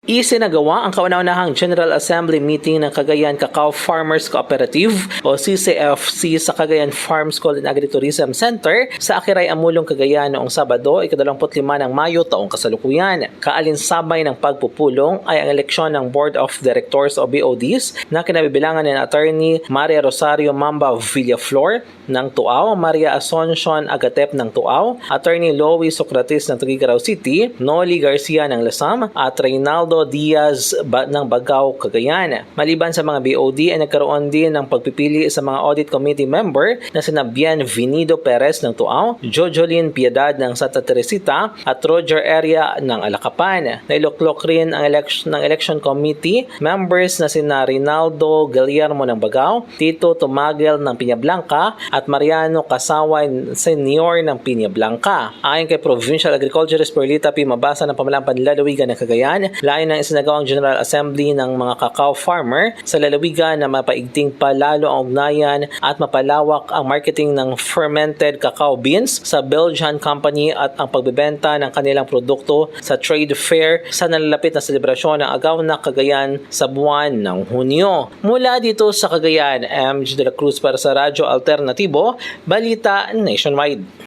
Isinagawa ang kauna-unahang General Assembly meeting ng Cagayan Cacao Farmers Cooperative o CCFC sa Cagayan Farm School and Agritourism Center sa Akiray, Amulong, Cagayan noong Sabado, 25 ng Mayo taong kasalukuyan. Kaalinsabay ng pagpupulong ay ang eleksyon ng Board of Directors o BODs na kinabibilangan ni Attorney Maria Rosario Mamba Villaflor ng Tuaw, Maria Asuncion Agatep ng Tuaw, Attorney Loie Socrates ng Tuguegarao City, Noli Garcia ng Lasam at Reynaldo Diaz ng Bagao, Cagayan. Maliban sa mga BOD ay nagkaroon din ng pagpipili sa mga audit committee member na sina Bien Vinido Perez ng Tuaw, Jojolyn Piedad ng Santa Teresita at Roger Area ng Alacapan. Nailuklok rin ang election committee members na sina Rinaldo Guillermo ng Bagao, Tito Tumagel ng Piña Blanca at Mariano Kasaway Senior ng Piña Blanca. Ayon kay Provincial Agriculturist Perlita P. Mabasa ng Pamalang Panlalawigan ng Cagayan, lain ng isinagawang General Assembly ng mga cacao farmer sa lalawigan na mapaigting pa lalo ang ugnayan at mapalawak ang marketing ng fermented cacao beans sa Belgian company at ang pagbebenta ng kanilang produkto sa trade fair sa nalalapit na selebrasyon ng Agaw na Cagayan sa buwan ng Hunyo. Mula dito sa Cagayan, MJ de la Cruz para sa Radyo Alternatibo, Balita Nationwide.